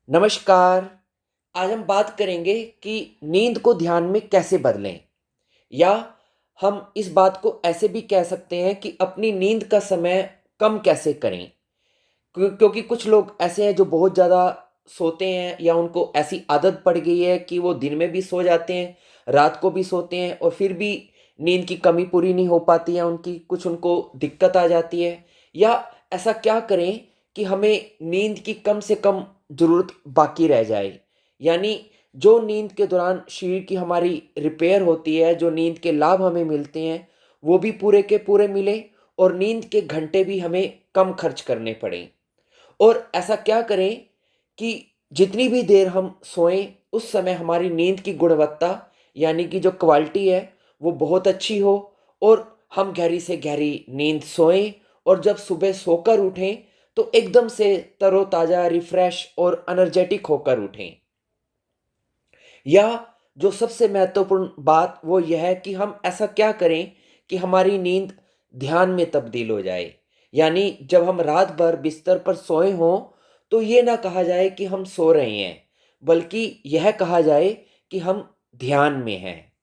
नमस्कार। आज हम बात करेंगे कि नींद को ध्यान में कैसे बदलें या हम इस बात को ऐसे भी कह सकते हैं कि अपनी नींद का समय कम कैसे करें। क्योंकि कुछ लोग ऐसे हैं जो बहुत ज़्यादा सोते हैं या उनको ऐसी आदत पड़ गई है कि वो दिन में भी सो जाते हैं, रात को भी सोते हैं और फिर भी नींद की कमी पूरी नहीं हो पाती है उनकी, कुछ उनको दिक्कत आ जाती है। या ऐसा क्या करें कि हमें नींद की कम से कम ज़रूरत बाकी रह जाए? यानी जो नींद के दौरान शरीर की हमारी रिपेयर होती है, जो नींद के लाभ हमें मिलते हैं, वो भी पूरे के पूरे मिलें और नींद के घंटे भी हमें कम खर्च करने पड़ें। और ऐसा क्या करें कि जितनी भी देर हम सोएं, उस समय हमारी नींद की गुणवत्ता यानी कि जो क्वालिटी है, वो बहुत अच्छी हो और हम गहरी से गहरी नींद सोएं और जब सुबह सोकर उठें, तो एकदम से तरोताज़ा, रिफ्रेश और एनर्जेटिक होकर उठें। या जो सबसे महत्वपूर्ण बात वो यह है कि हम ऐसा क्या करें कि हमारी नींद ध्यान में तब्दील हो जाए। यानी जब हम रात भर बिस्तर पर सोए हों, तो ये ना कहा जाए कि हम सो रहे हैं, बल्कि यह कहा जाए कि हम ध्यान में हैं।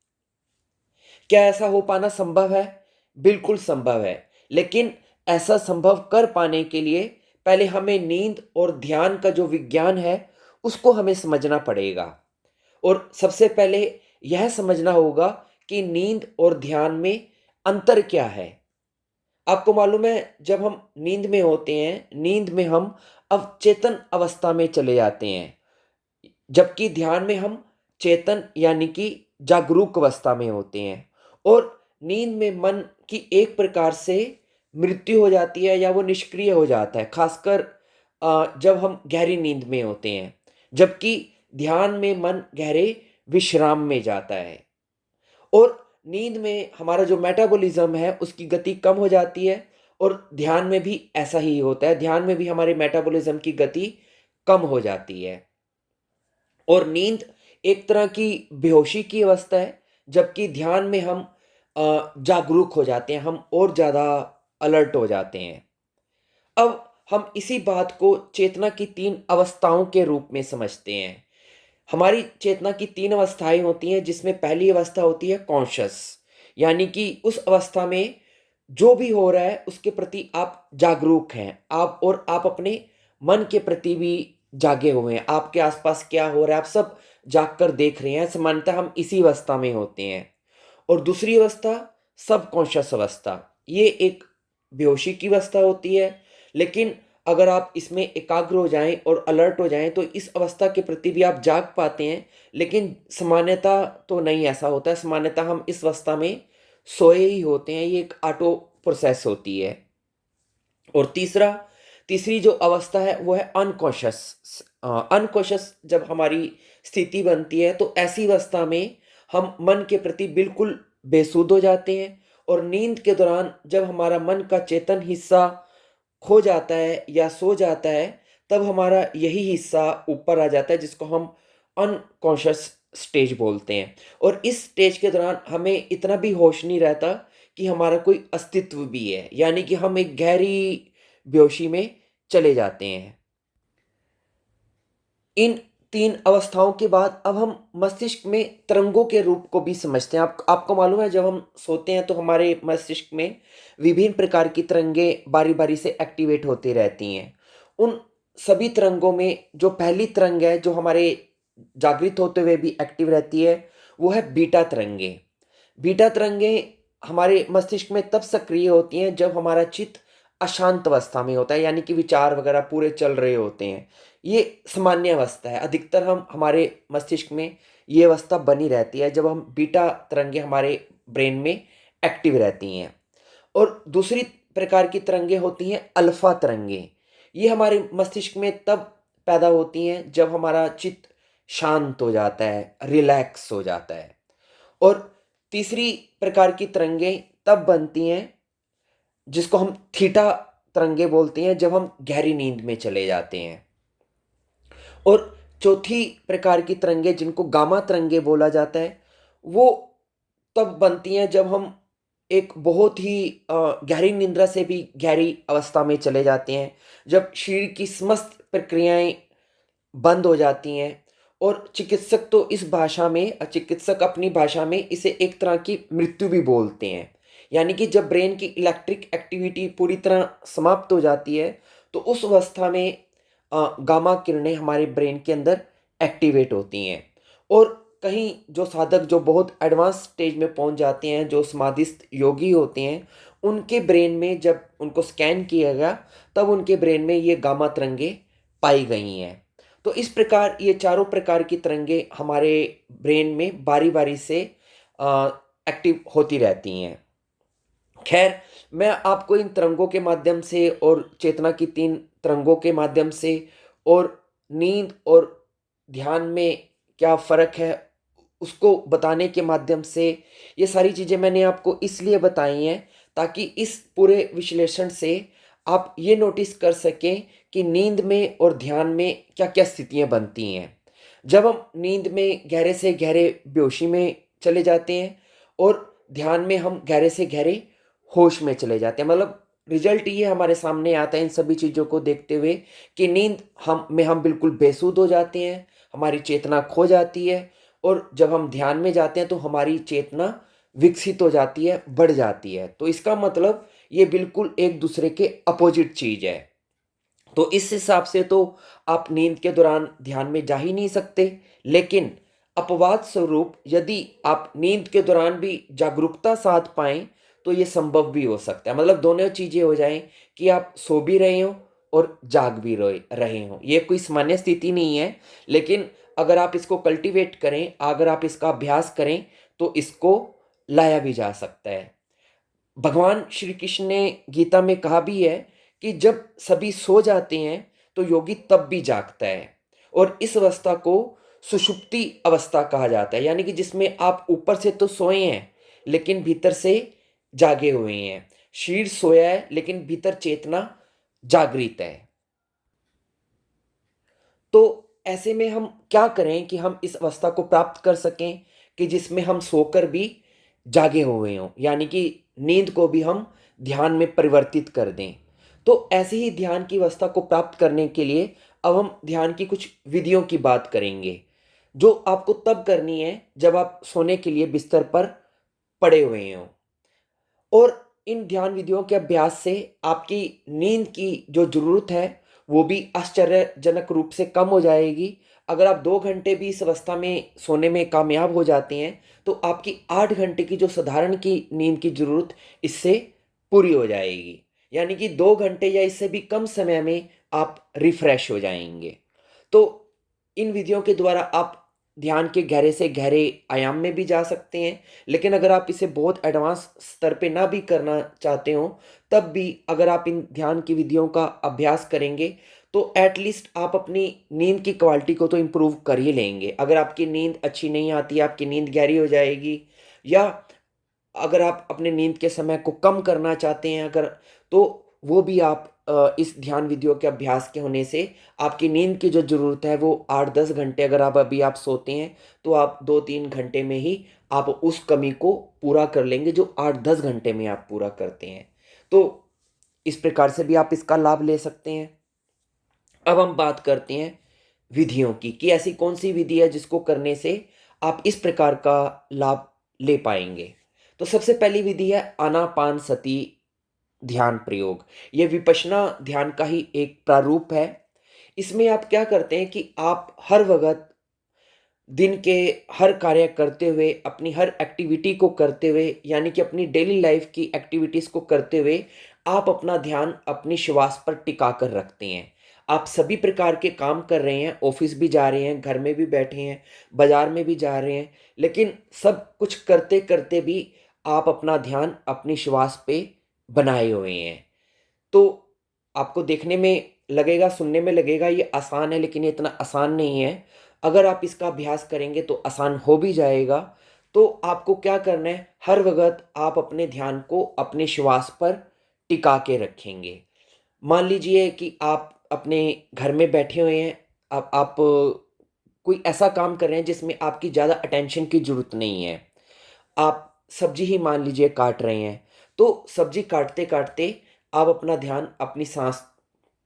क्या ऐसा हो पाना संभव है? बिल्कुल संभव है। लेकिन ऐसा संभव कर पाने के लिए पहले हमें नींद और ध्यान का जो विज्ञान है, उसको हमें समझना पड़ेगा। और सबसे पहले यह समझना होगा कि नींद और ध्यान में अंतर क्या है। आपको मालूम है, जब हम नींद में होते हैं, नींद में हम अवचेतन अवस्था में चले जाते हैं, जबकि ध्यान में हम चेतन यानी कि जागरूक अवस्था में होते हैं। और नींद में मन की एक प्रकार से मृत्यु हो जाती है या वो निष्क्रिय हो जाता है, खासकर जब हम गहरी नींद में होते हैं, जबकि ध्यान में मन गहरे विश्राम में जाता है। और नींद में हमारा जो मेटाबॉलिज्म है उसकी गति कम हो जाती है और ध्यान में भी ऐसा ही होता है, ध्यान में भी हमारे मेटाबॉलिज्म की गति कम हो जाती है। और नींद एक तरह की बेहोशी की अवस्था है, जबकि ध्यान में हम जागरूक हो जाते हैं, हम और ज़्यादा अलर्ट हो जाते हैं। अब हम इसी बात को चेतना की 3 अवस्थाओं के रूप में समझते हैं। हमारी चेतना की 3 अवस्थाएँ होती हैं, जिसमें पहली अवस्था होती है कॉन्शियस, यानी कि उस अवस्था में जो भी हो रहा है उसके प्रति आप जागरूक हैं। आप अपने मन के प्रति भी जागे हुए हैं। आपके आस-पास क्या हो रहा है, आप सब जाग कर देख रहे हैं। सामान्यतः हम इसी अवस्था में होते हैं। और दूसरी अवस्था सबकॉन्शियस अवस्था। ये एक बेहोशी की अवस्था होती है, लेकिन अगर आप इसमें एकाग्र हो जाएँ और अलर्ट हो जाएँ, तो इस अवस्था के प्रति भी आप जाग पाते हैं, लेकिन सामान्यतः तो नहीं ऐसा होता है। सामान्यतः हम इस अवस्था में सोए ही होते हैं, ये एक ऑटो प्रोसेस होती है। और तीसरी जो अवस्था है वो है अनकॉन्शियस। अनकॉन्शियस जब हमारी स्थिति बनती है, तो ऐसी अवस्था में हम मन के प्रति बिल्कुल बेसुध हो जाते हैं और नींद के दौरान जब हमारा मन का चेतन हिस्सा खो जाता है या सो जाता है, तब हमारा यही हिस्सा ऊपर आ जाता है, जिसको हम अनकॉन्शियस स्टेज बोलते हैं। और इस स्टेज के दौरान हमें इतना भी होश नहीं रहता कि हमारा कोई अस्तित्व भी है, यानी कि हम एक गहरी बेहोशी में चले जाते हैं। इन 3 अवस्थाओं के बाद अब हम मस्तिष्क में तरंगों के रूप को भी समझते हैं। आपको मालूम है, जब हम सोते हैं तो हमारे मस्तिष्क में विभिन्न प्रकार की तरंगें बारी-बारी से एक्टिवेट होती रहती हैं। उन सभी तरंगों में जो पहली तरंग है, जो हमारे जागृत होते हुए भी एक्टिव रहती है, वो है बीटा तरंगें। बीटा तरंगें हमारे मस्तिष्क में तब सक्रिय होती हैं जब हमारा चित्त अशांत अवस्था में होता है, यानी कि विचार वगैरह पूरे चल रहे होते हैं। ये सामान्य अवस्था है। अधिकतर हम हमारे मस्तिष्क में ये अवस्था बनी रहती है जब हम बीटा तरंगें हमारे ब्रेन में एक्टिव रहती हैं। और दूसरी प्रकार की तरंगें होती हैं अल्फा तरंगें। ये हमारे मस्तिष्क में तब पैदा होती हैं जब हमारा चित्त शांत हो जाता है, रिलैक्स हो जाता है। और तीसरी प्रकार की तरंगें तब बनती हैं जिसको हम थीटा तरंगें बोलते हैं, जब हम गहरी नींद में चले जाते हैं। और चौथी प्रकार की तरंगें जिनको गामा तरंगें बोला जाता है, वो तब बनती हैं जब हम एक बहुत ही गहरी निंद्रा से भी गहरी अवस्था में चले जाते हैं, जब शरीर की समस्त प्रक्रियाएँ बंद हो जाती हैं। और चिकित्सक अपनी भाषा में इसे एक तरह की मृत्यु भी बोलते हैं। यानी कि जब ब्रेन की इलेक्ट्रिक एक्टिविटी पूरी तरह समाप्त हो जाती है, तो उस अवस्था में गामा किरणें हमारे ब्रेन के अंदर एक्टिवेट होती हैं। और कहीं जो साधक जो बहुत एडवांस स्टेज में पहुंच जाते हैं, जो समाधिस्थ योगी होते हैं, उनके ब्रेन में जब उनको स्कैन किया गया, तब उनके ब्रेन में ये गामा तरंगे पाई गई हैं। तो इस प्रकार ये चारों प्रकार की तरंगे हमारे ब्रेन में बारी बारी से एक्टिव होती रहती हैं। खैर, मैं आपको इन तरंगों के माध्यम से और चेतना की 3 तरंगों के माध्यम से और नींद और ध्यान में क्या फ़र्क है, उसको बताने के माध्यम से, ये सारी चीज़ें मैंने आपको इसलिए बताई हैं ताकि इस पूरे विश्लेषण से आप ये नोटिस कर सकें कि नींद में और ध्यान में क्या-क्या स्थितियाँ बनती हैं। जब हम नींद में गहरे से गहरे बेहोशी में चले जाते हैं और ध्यान में हम गहरे से गहरे होश में चले जाते हैं, मतलब रिजल्ट ये हमारे सामने आता है इन सभी चीज़ों को देखते हुए कि नींद हम बिल्कुल बेसुध हो जाते हैं, हमारी चेतना खो जाती है। और जब हम ध्यान में जाते हैं तो हमारी चेतना विकसित हो जाती है, बढ़ जाती है। तो इसका मतलब ये बिल्कुल एक दूसरे के अपोजिट चीज़ है। तो इस हिसाब से तो आप नींद के दौरान ध्यान में जा ही नहीं सकते। लेकिन अपवाद स्वरूप यदि आप नींद के दौरान भी जागरूकता साध पाएँ, तो ये संभव भी हो सकता है। मतलब दोनों चीज़ें हो जाएँ कि आप सो भी रहे हों और जाग भी रहे हों। ये कोई सामान्य स्थिति नहीं है, लेकिन अगर आप इसको कल्टीवेट करें, अगर आप इसका अभ्यास करें, तो इसको लाया भी जा सकता है। भगवान श्री कृष्ण ने गीता में कहा भी है कि जब सभी सो जाते हैं तो योगी तब भी जागता है। और इस अवस्था को सुषुप्ति अवस्था कहा जाता है, यानी कि जिसमें आप ऊपर से तो सोए हैं लेकिन भीतर से जागे हुए हैं। शरीर सोया है लेकिन भीतर चेतना जागृत है। तो ऐसे में हम क्या करें कि हम इस अवस्था को प्राप्त कर सकें कि जिसमें हम सोकर भी जागे हुए हों, यानी कि नींद को भी हम ध्यान में परिवर्तित कर दें। तो ऐसे ही ध्यान की अवस्था को प्राप्त करने के लिए अब हम ध्यान की कुछ विधियों की बात करेंगे, जो आपको तब करनी है जब आप सोने के लिए बिस्तर पर पड़े हुए हों। और इन ध्यान विधियों के अभ्यास से आपकी नींद की जो ज़रूरत है, वो भी आश्चर्यजनक रूप से कम हो जाएगी। अगर आप 2 घंटे भी इस अवस्था में सोने में कामयाब हो जाते हैं, तो आपकी 8 घंटे की जो साधारण की नींद की ज़रूरत इससे पूरी हो जाएगी। यानी कि 2 घंटे या इससे भी कम समय में आप रिफ्रेश हो जाएँगे। तो इन विधियों के द्वारा आप ध्यान के गहरे से गहरे आयाम में भी जा सकते हैं। लेकिन अगर आप इसे बहुत एडवांस स्तर पे ना भी करना चाहते हो, तब भी अगर आप इन ध्यान की विधियों का अभ्यास करेंगे, तो एट लीस्ट आप अपनी नींद की क्वालिटी को तो इम्प्रूव कर ही लेंगे। अगर आपकी नींद अच्छी नहीं आती, आपकी नींद गहरी हो जाएगी, या अगर आप अपने नींद के समय को कम करना चाहते हैं अगर, तो वो भी आप इस ध्यान विधियों के अभ्यास के होने से आपकी नींद की जो ज़रूरत है वो 8-10 घंटे अगर आप सोते हैं, तो आप 2-3 घंटे में ही आप उस कमी को पूरा कर लेंगे जो 8-10 घंटे में आप पूरा करते हैं। तो इस प्रकार से भी आप इसका लाभ ले सकते हैं। अब हम बात करते हैं विधियों की कि ऐसी कौन-सी विधि है जिसको करने से आप इस प्रकार का लाभ ले पाएँगे। तो सबसे पहली विधि है आनापानसति ध्यान प्रयोग। ये विपश्यना ध्यान का ही एक प्रारूप है। इसमें आप क्या करते हैं कि आप हर वक़्त दिन के हर कार्य करते हुए, अपनी हर एक्टिविटी को करते हुए, यानी कि अपनी डेली लाइफ़ की एक्टिविटीज़ को करते हुए, आप अपना ध्यान अपनी श्वास पर टिका कर रखते हैं। आप सभी प्रकार के काम कर रहे हैं, ऑफ़िस भी जा रहे हैं, घर में भी बैठे हैं, बाज़ार में भी जा रहे हैं, लेकिन सब कुछ करते-करते भी आप अपना ध्यान अपनी श्वास पे बनाए हुए हैं। तो आपको देखने में लगेगा, सुनने में लगेगा ये आसान है, लेकिन ये इतना आसान नहीं है। अगर आप इसका अभ्यास करेंगे तो आसान हो भी जाएगा। तो आपको क्या करना है, हर वक़्त आप अपने ध्यान को अपने श्वास पर टिका के रखेंगे। मान लीजिए कि आप अपने घर में बैठे हुए हैं, अब आप कोई ऐसा काम कर रहे हैं जिसमें आपकी ज़्यादा अटेंशन की ज़रूरत नहीं है। आप सब्ज़ी ही मान लीजिए काट रहे हैं, तो सब्ज़ी काटते-काटते आप अपना ध्यान अपनी साँस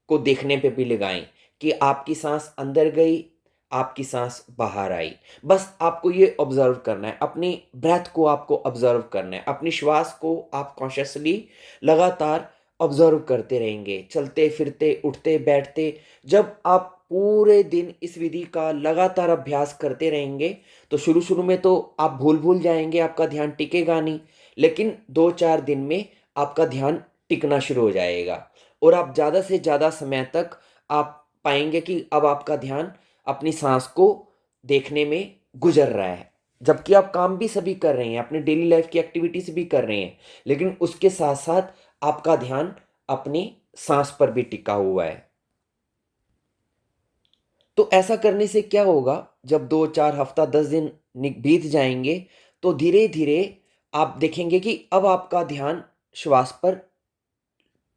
को देखने पे भी लगाएँ कि आपकी सांस अंदर गई, आपकी सांस बाहर आई। बस आपको ये ऑब्जर्व करना है, अपनी ब्रेथ को आपको ऑब्जर्व करना है, अपनी श्वास को आप कॉन्शियसली लगातार ऑब्जर्व करते रहेंगे, चलते फिरते उठते बैठते। जब आप पूरे दिन इस विधि का लगातार अभ्यास करते रहेंगे तो शुरू शुरू में तो आप भूल भूल जाएंगे, आपका ध्यान टिकेगा नहीं, लेकिन 2-4 दिन में आपका ध्यान टिकना शुरू हो जाएगा और आप ज़्यादा से ज़्यादा समय तक आप पाएंगे कि अब आपका ध्यान अपनी सांस को देखने में गुजर रहा है। जबकि आप काम भी सभी कर रहे हैं, अपने डेली लाइफ की एक्टिविटीज भी कर रहे हैं, लेकिन उसके साथ साथ आपका ध्यान अपनी सांस पर भी टिका हुआ है। तो ऐसा करने से क्या होगा, जब 2-4 हफ्ता 10 दिन बीत जाएंगे तो धीरे धीरे आप देखेंगे कि अब आपका ध्यान श्वास पर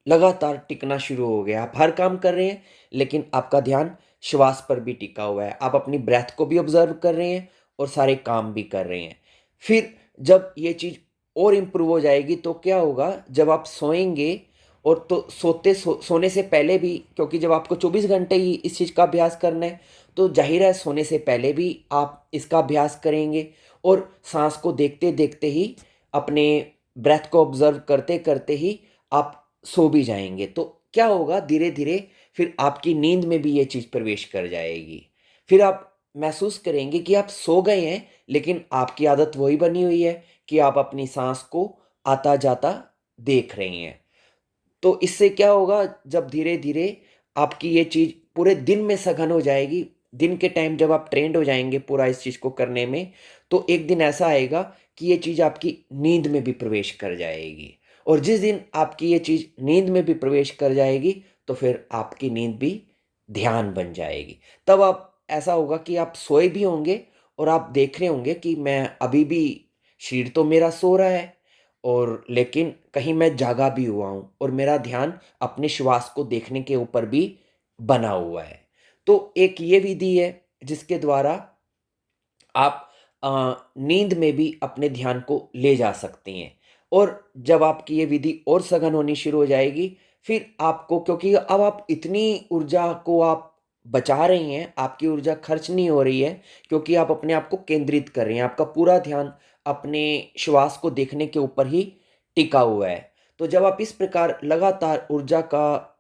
लगातार टिकना शुरू हो गया। आप हर काम कर रहे हैं लेकिन आपका ध्यान श्वास पर भी टिका हुआ है। आप अपनी ब्रेथ को भी ऑब्जर्व कर रहे हैं और सारे काम भी कर रहे हैं। फिर जब ये चीज़ और इम्प्रूव हो जाएगी तो क्या होगा, जब आप सोएंगे और तो सोने से पहले भी, क्योंकि जब आपको 24 घंटे ही इस चीज़ का अभ्यास करना है तो जाहिर है सोने से पहले भी आप इसका अभ्यास करेंगे और सांस को देखते देखते ही, अपने ब्रेथ को ऑब्जर्व करते करते ही आप सो भी जाएंगे। तो क्या होगा, धीरे धीरे फिर आपकी नींद में भी ये चीज़ प्रवेश कर जाएगी। फिर आप महसूस करेंगे कि आप सो गए हैं लेकिन आपकी आदत वही बनी हुई है कि आप अपनी सांस को आता जाता देख रहे हैं। तो इससे क्या होगा, जब धीरे धीरे आपकी ये चीज़ पूरे दिन में सघन हो जाएगी, दिन के टाइम जब आप ट्रेंड हो जाएंगे पूरा इस चीज़ को करने में, तो एक दिन ऐसा आएगा कि ये चीज़ आपकी नींद में भी प्रवेश कर जाएगी। और जिस दिन आपकी ये चीज़ नींद में भी प्रवेश कर जाएगी तो फिर आपकी नींद भी ध्यान बन जाएगी। तब आप ऐसा होगा कि आप सोए भी होंगे और आप देख रहे होंगे कि मैं अभी भी, शरीर तो मेरा सो रहा है और लेकिन कहीं मैं जागा भी हुआ हूँ और मेरा ध्यान अपने श्वास को देखने के ऊपर भी बना हुआ है। तो एक ये विधि है जिसके द्वारा आप नींद में भी अपने ध्यान को ले जा सकते हैं। और जब आपकी ये विधि और सघन होनी शुरू हो जाएगी, फिर आपको, क्योंकि अब आप इतनी ऊर्जा को आप बचा रही हैं, आपकी ऊर्जा खर्च नहीं हो रही है, क्योंकि आप अपने आप को केंद्रित कर रहे हैं, आपका पूरा ध्यान अपने श्वास को देखने के ऊपर ही टिका हुआ है। तो जब आप इस प्रकार लगातार ऊर्जा का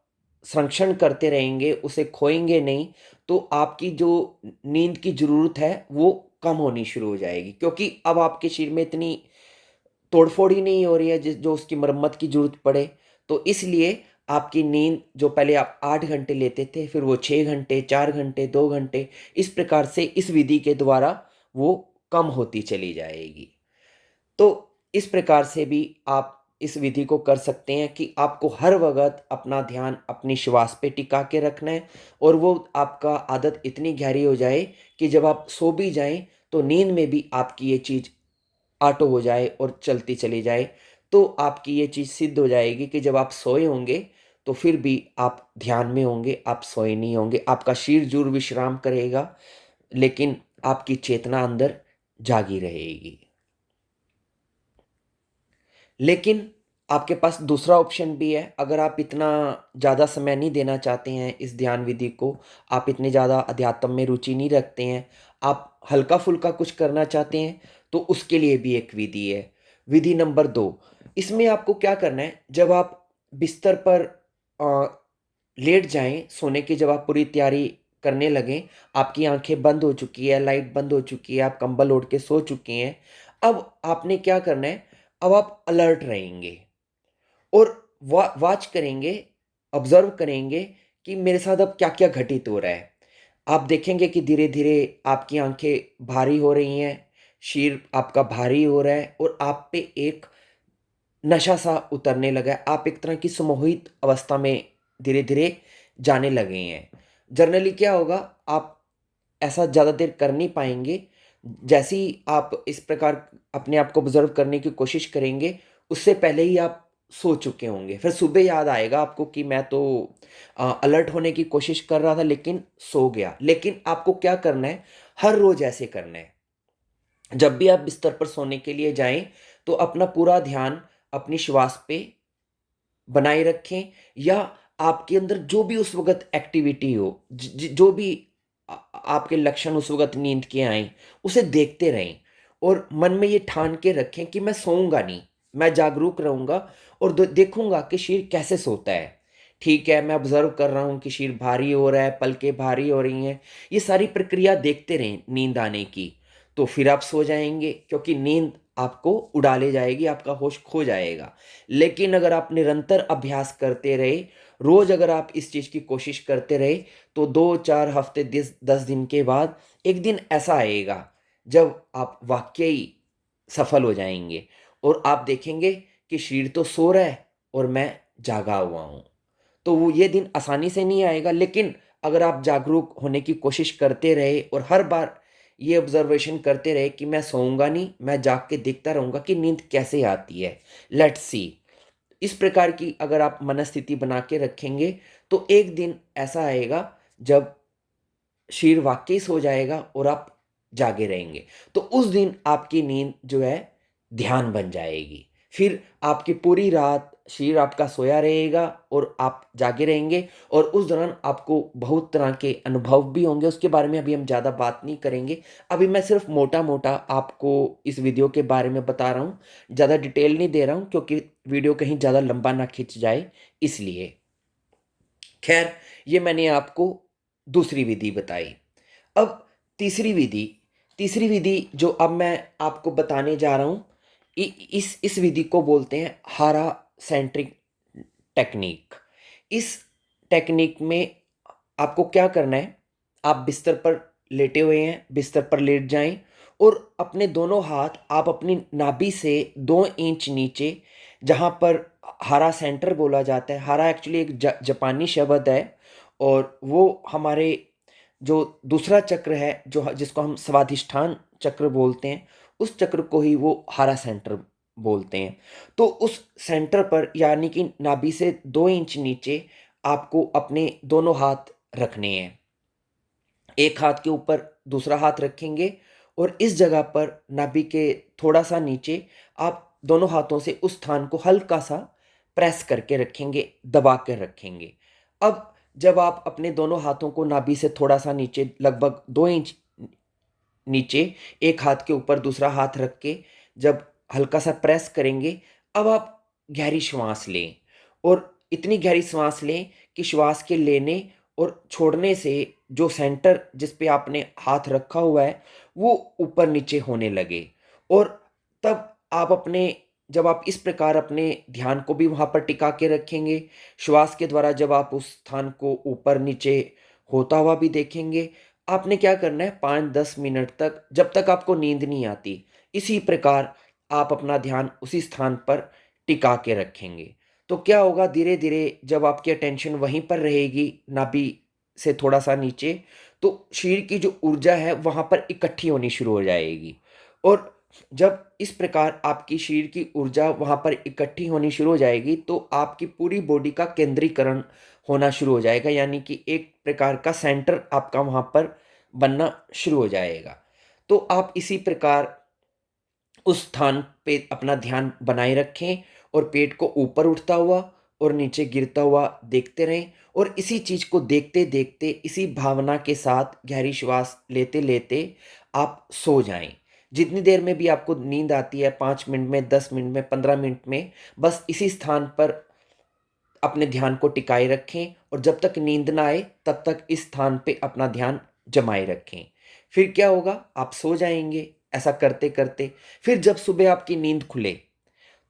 संरक्षण करते रहेंगे, उसे खोएंगे नहीं, तो आपकी जो नींद की ज़रूरत है वो कम होनी शुरू हो जाएगी, क्योंकि अब आपके शरीर में इतनी तोड़फोड़ ही नहीं हो रही है जिस जो उसकी मरम्मत की ज़रूरत पड़े। तो इसलिए आपकी नींद, जो पहले आप 8 घंटे लेते थे, फिर वो 6 घंटे, 4 घंटे, 2 घंटे, इस प्रकार से इस विधि के द्वारा वो कम होती चली जाएगी। तो इस प्रकार से भी आप इस विधि को कर सकते हैं कि आपको हर वक़्त अपना ध्यान अपनी श्वास पे टिका के रखना है और वो आपका आदत इतनी गहरी हो जाए कि जब आप सो भी जाएँ तो नींद में भी आपकी ये चीज़ ऑटो हो जाए और चलती चली जाए। तो आपकी ये चीज़ सिद्ध हो जाएगी कि जब आप सोए होंगे तो फिर भी आप ध्यान में होंगे, आप सोए नहीं होंगे। आपका शरीर ज़रूर विश्राम करेगा लेकिन आपकी चेतना अंदर जागी रहेगी। लेकिन आपके पास दूसरा ऑप्शन भी है, अगर आप इतना ज़्यादा समय नहीं देना चाहते हैं इस ध्यान विधि को, आप इतने ज़्यादा अध्यात्म में रुचि नहीं रखते हैं, आप हल्का-फुल्का कुछ करना चाहते हैं, तो उसके लिए भी एक विधि है। विधि नंबर 2, इसमें आपको क्या करना है, जब आप बिस्तर पर अ, लेट जाएँ, सोने की जब आप पूरी तैयारी करने लगें, आपकी आँखें बंद हो चुकी है, लाइट बंद हो चुकी है, आप कंबल ओढ़ के सो चुके हैं, अब आपने क्या करना है, अब आप अलर्ट रहेंगे और वॉच करेंगे, ऑब्जर्व करेंगे कि मेरे साथ अब क्या-क्या घटित हो रहा है। आप देखेंगे कि धीरे-धीरे आपकी आँखें भारी हो रही हैं, सिर आपका भारी हो रहा है और आप पे एक नशा-सा उतरने लगा है। आप एक तरह की सम्मोहित अवस्था में धीरे-धीरे जाने लगे हैं। जनरली क्या होगा, आप ऐसा ज़्यादा देर कर नहीं पाएँगे। जैसे ही आप इस प्रकार अपने आप को ऑब्ज़र्व करने की कोशिश करेंगे, उससे पहले ही आप सो चुके होंगे। फिर सुबह याद आएगा आपको कि मैं तो अलर्ट होने की कोशिश कर रहा था लेकिन सो गया। लेकिन आपको क्या करना है, हर रोज़ ऐसे करना है। जब भी आप बिस्तर पर सोने के लिए जाएँ, तो अपना पूरा ध्यान अपनी श्वास पे बनाए रखें या आपके अंदर जो भी उस वक़्त एक्टिविटी हो, जो भी आपके लक्षण उस वक़्त नींद के आएँ, उसे देखते रहें और मन में ये ठान के रखें कि मैं सोऊँगा नहीं, मैं जागरूक रहूँगा और देखूँगा कि शरीर कैसे सोता है। ठीक है, मैं ऑब्ज़र्व कर रहा हूँ कि शरीर भारी हो रहा है, पलकें भारी हो रही हैं, ये सारी प्रक्रिया देखते रहें नींद आने की, तो फिर आप सो जाएँगे क्योंकि नींद आपको उड़ा ले जाएगी, आपका होश खो जाएगा। लेकिन अगर आप निरंतर अभ्यास करते रहे, रोज़ अगर आप इस चीज़ की कोशिश करते रहे, तो 2-4 हफ़्ते 10 दिन के बाद एक दिन ऐसा आएगा, जब आप वाक़ई सफल हो जाएँगे और आप देखेंगे कि शरीर तो सो रहा है और मैं जागा हुआ हूँ। तो वो ये दिन आसानी से नहीं आएगा, लेकिन अगर आप जागरूक होने की कोशिश करते रहे और हर बार ये ऑब्जर्वेशन करते रहे कि मैं सोऊंगा नहीं, मैं जाग के देखता रहूंगा कि नींद कैसे आती है, लेट्स सी। इस प्रकार की अगर आप मनस्थिति बना के रखेंगे, तो एक दिन ऐसा आएगा जब शरीर वाक़ई सो जाएगा और आप जागे रहेंगे। तो उस दिन आपकी नींद जो है ध्यान बन जाएगी। फिर आपकी पूरी रात शरीर आपका सोया रहेगा और आप जागे रहेंगे और उस दौरान आपको बहुत तरह के अनुभव भी होंगे, उसके बारे में अभी हम ज़्यादा बात नहीं करेंगे। अभी मैं सिर्फ़ मोटा-मोटा आपको इस वीडियो के बारे में बता रहा हूँ, ज़्यादा डिटेल नहीं दे रहा हूँ क्योंकि वीडियो कहीं ज़्यादा लंबा ना खिंच जाए इसलिए। ख़ैर, ये मैंने आपको दूसरी विधि बताई। अब तीसरी विधि तीसरी विधि जो अब मैं आपको बताने जा रहा हूँ, इ इस विधि को बोलते हैं हारा सेंट्रिक टेक्नीक। इस टेक्नीक में आपको क्या करना है, आप बिस्तर पर लेटे हुए हैं, बिस्तर पर लेट जाएँ और अपने दोनों हाथ आप अपनी नाभि से 2 इंच नीचे, जहाँ पर हारा सेंटर बोला जाता है, हारा एक्चुअली एक जापानी शब्द है और वो हमारे जो दूसरा चक्र है, जो जिसको हम स्वाधिष्ठान चक्र बोलते हैं, उस चक्र को ही वो हारा सेंटर बोलते हैं। तो उस सेंटर पर यानी कि नाभि से 2 इंच नीचे आपको अपने दोनों हाथ रखने हैं। एक हाथ के ऊपर दूसरा हाथ रखेंगे और इस जगह पर नाभि के थोड़ा-सा नीचे आप दोनों हाथों से उस स्थान को हल्का-सा प्रेस करके रखेंगे, दबा कर रखेंगे। अब जब आप अपने दोनों हाथों को नाभि से थोड़ा-सा नीचे लगभग 2 इंच नीचे एक हाथ के ऊपर दूसरा हाथ रख के जब हल्का-सा प्रेस करेंगे, अब आप गहरी श्वास लें और इतनी गहरी श्वास लें कि श्वास के लेने और छोड़ने से जो सेंटर जिस पे आपने हाथ रखा हुआ है, वो ऊपर-नीचे होने लगे और तब आप अपने जब आप इस प्रकार अपने ध्यान को भी वहाँ पर टिका के रखेंगे, श्वास के द्वारा जब आप उस स्थान को ऊपर-नीचे होता हुआ भी देखेंगे, आपने क्या करना है 5-10 मिनट तक जब तक आपको नींद नहीं आती, इसी प्रकार आप अपना ध्यान उसी स्थान पर टिका के रखेंगे। तो क्या होगा धीरे-धीरे जब आपकी अटेंशन वहीं पर रहेगी नाभि से थोड़ा-सा नीचे, तो शरीर की जो ऊर्जा है वहाँ पर इकट्ठी होनी शुरू हो जाएगी और जब इस प्रकार आपकी शरीर की ऊर्जा वहाँ पर इकट्ठी होनी शुरू हो जाएगी, तो आपकी पूरी बॉडी का केंद्रीकरण होना शुरू हो जाएगा, यानी कि एक प्रकार का सेंटर आपका वहाँ पर बनना शुरू हो जाएगा। तो आप इसी प्रकार उस स्थान पे अपना ध्यान बनाए रखें और पेट को ऊपर उठता हुआ और नीचे गिरता हुआ देखते रहें और इसी चीज़ को देखते-देखते इसी भावना के साथ गहरी श्वास लेते-लेते आप सो जाएँ। जितनी देर में भी आपको नींद आती है 5 मिनट में, 10 मिनट में, 15 मिनट में, बस इसी स्थान पर अपने ध्यान को टिकाए रखें और जब तक नींद ना आए तब तक इस स्थान पे अपना ध्यान जमाए रखें। फिर क्या होगा, आप सो जाएँगे ऐसा करते-करते। फिर जब सुबह आपकी नींद खुले,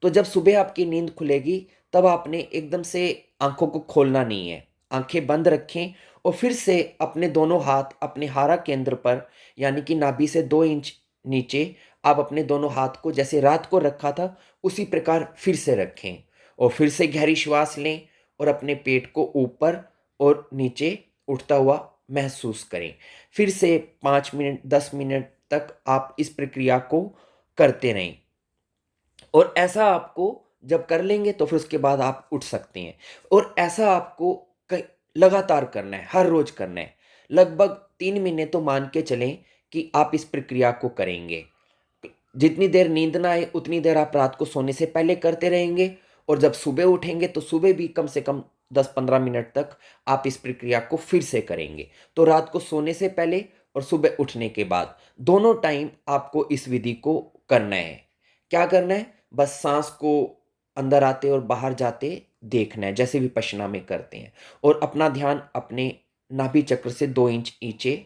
तो जब सुबह आपकी नींद खुलेगी तब आपने एकदम से आँखों को खोलना नहीं है। आँखें बंद रखें और फिर से अपने दोनों हाथ अपने हारा केंद्र पर यानी कि नाभि से 2 इंच नीचे आप अपने दोनों हाथ को जैसे रात को रखा था उसी प्रकार फिर से रखें और फिर से गहरी श्वास लें और अपने पेट को ऊपर और नीचे उठता हुआ महसूस करें। फिर से 5 मिनट 10 मिनट तक आप इस प्रक्रिया को करते रहें। और ऐसा आपको जब कर लेंगे तो फिर उसके बाद आप उठ सकते हैं और ऐसा आपको कई लगातार करना है, हर रोज़ करना है। लगभग 3 महीने तो मान के चलें कि आप इस प्रक्रिया को करेंगे। जितनी देर नींद ना आए उतनी देर आप रात को सोने से पहले करते रहेंगे और जब सुबह उठेंगे तो सुबह भी कम से कम 10-15 मिनट तक आप इस प्रक्रिया को फिर से करेंगे। तो रात को सोने से पहले और सुबह उठने के बाद दोनों टाइम आपको इस विधि को करना है। क्या करना है? बस सांस को अंदर आते और बाहर जाते देखना है, जैसे विपश्यना में करते हैं, और अपना ध्यान अपने नाभि चक्र से 2 इंच नीचे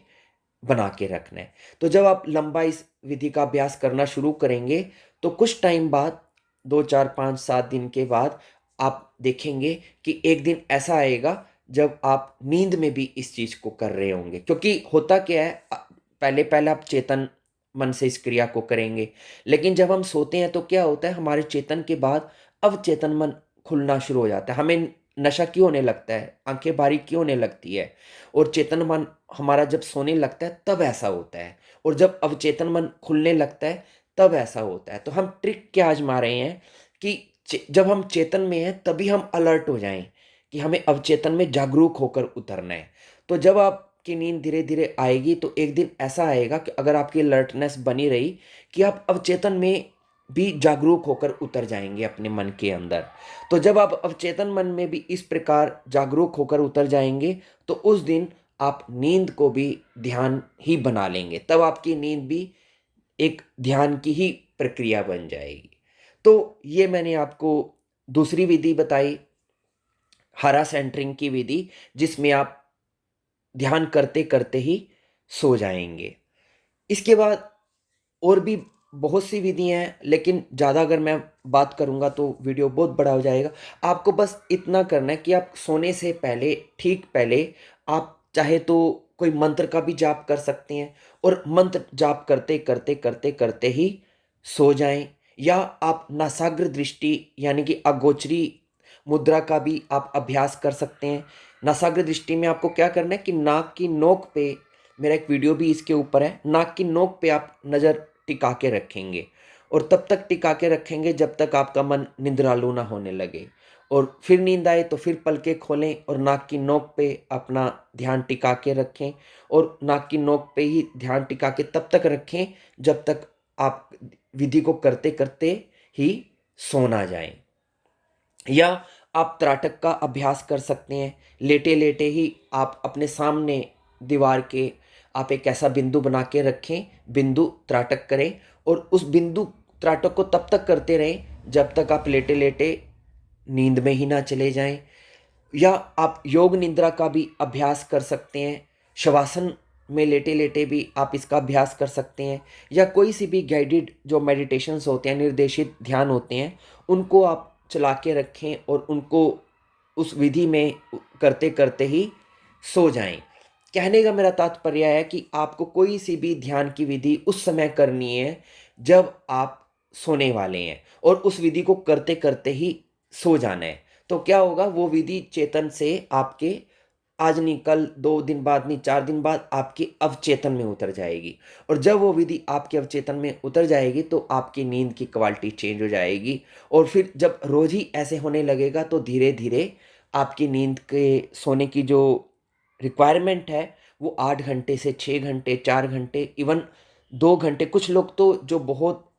बना के रखना है। तो जब आप लंबा इस विधि का अभ्यास करना शुरू करेंगे, तो कुछ टाइम बाद 2, 4, 5, 7 दिन के बाद आप देखेंगे कि एक दिन ऐसा आएगा जब आप नींद में भी इस चीज़ को कर रहे होंगे। क्योंकि होता क्या है, पहले-पहले आप चेतन मन से इस क्रिया को करेंगे, लेकिन जब हम सोते हैं तो क्या होता है, हमारे चेतन के बाद अवचेतन मन खुलना शुरू हो जाता है। हमें नशा क्यों होने लगता है, आँखें भारी क्यों होने लगती है, और चेतन मन हमारा जब सोने लगता है तब ऐसा होता है, और जब अवचेतन मन खुलने लगता है तब ऐसा होता है। तो हम ट्रिक क्या आजमा रहे हैं कि जब हम चेतन में हैं तभी हम अलर्ट हो जाएं कि हमें अवचेतन में जागरूक होकर उतरना है। तो जब आपकी नींद धीरे धीरे आएगी तो एक दिन ऐसा आएगा कि अगर आपकी अलर्टनेस बनी रही कि आप अवचेतन में भी जागरूक होकर उतर जाएंगे अपने मन के अंदर। तो जब आप अवचेतन मन में भी इस प्रकार जागरूक होकर उतर जाएंगे तो उस दिन आप नींद को भी ध्यान ही बना लेंगे, तब आपकी नींद भी एक ध्यान की ही प्रक्रिया बन जाएगी। तो ये मैंने आपको दूसरी विधि बताई, हरा सेंटरिंग की विधि, जिसमें आप ध्यान करते करते ही सो जाएंगे। इसके बाद और भी बहुत सी विधियाँ हैं, लेकिन ज़्यादा अगर मैं बात करूँगा तो वीडियो बहुत बड़ा हो जाएगा। आपको बस इतना करना है कि आप सोने से पहले, ठीक पहले, आप चाहे तो कोई मंत्र का भी जाप कर सकते हैं, और मंत्र जाप करते करते करते करते ही सो जाएं, या आप नासाग्र दृष्टि यानी कि अगोचरी मुद्रा का भी आप अभ्यास कर सकते हैं। नासाग्र दृष्टि में आपको क्या करना है कि नाक की नोक पे, मेरा एक वीडियो भी इसके ऊपर है, नाक की नोक पे आप नज़र टिका के रखेंगे, और तब तक टिका के रखेंगे जब तक आपका मन निद्रालु ना होने लगे, और फिर नींद आए तो फिर पलकें खोलें और नाक की नोक पे अपना ध्यान टिका के रखें, और नाक की नोक पे ही ध्यान टिका के तब तक रखें जब तक आप विधि को करते करते ही सो ना जाएं। या आप त्राटक का अभ्यास कर सकते हैं। लेटे लेटे ही आप अपने सामने दीवार के आप एक ऐसा बिंदु बना के रखें, बिंदु त्राटक करें, और उस बिंदु त्राटक को तब तक करते रहें जब तक आप लेटे लेटे नींद में ही ना चले जाएं। या आप योग निद्रा का भी अभ्यास कर सकते हैं। शवासन में लेटे लेटे भी आप इसका अभ्यास कर सकते हैं, या कोई सी भी गाइडेड जो मेडिटेशंस होते हैं, निर्देशित ध्यान होते हैं, उनको आप चला के रखें और उनको उस विधि में करते करते ही सो जाएं। कहने का मेरा तात्पर्य है कि आपको कोई सी भी ध्यान की विधि उस समय करनी है जब आप सोने वाले हैं, और उस विधि को करते करते ही सो जाना है। तो क्या होगा, वो विधि चेतन से आपके आज नहीं, कल, 2 दिन बाद नहीं, 4 दिन बाद आपके अवचेतन में उतर जाएगी, और जब वो विधि आपके अवचेतन में उतर जाएगी तो आपकी नींद की क्वालिटी चेंज हो जाएगी, और फिर जब रोज ही ऐसे होने लगेगा तो धीरे धीरे आपकी नींद के सोने की जो रिक्वायरमेंट है वो 8 घंटे से 6 घंटे, 4 घंटे, इवन 2 घंटे, कुछ लोग तो जो बहुत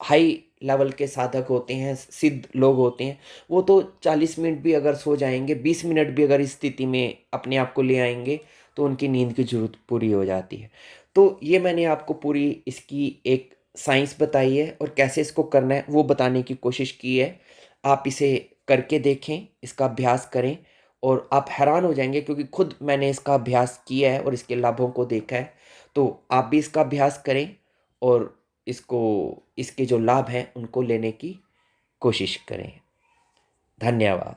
हाई लेवल के साधक होते हैं, सिद्ध लोग होते हैं, वो तो 40 मिनट भी अगर सो जाएंगे, 20 मिनट भी अगर इस स्थिति में अपने आप को ले आएंगे तो उनकी नींद की जरूरत पूरी हो जाती है। तो ये मैंने आपको पूरी इसकी एक साइंस बताई है, और कैसे इसको करना है वो बताने की कोशिश की है। आप इसे करके देखें, इसका अभ्यास करें, और आप हैरान हो जाएंगे, क्योंकि खुद मैंने इसका अभ्यास किया है और इसके लाभों को देखा है। तो आप भी इसका अभ्यास करें और इसको, इसके जो लाभ हैं उनको लेने की कोशिश करें। धन्यवाद।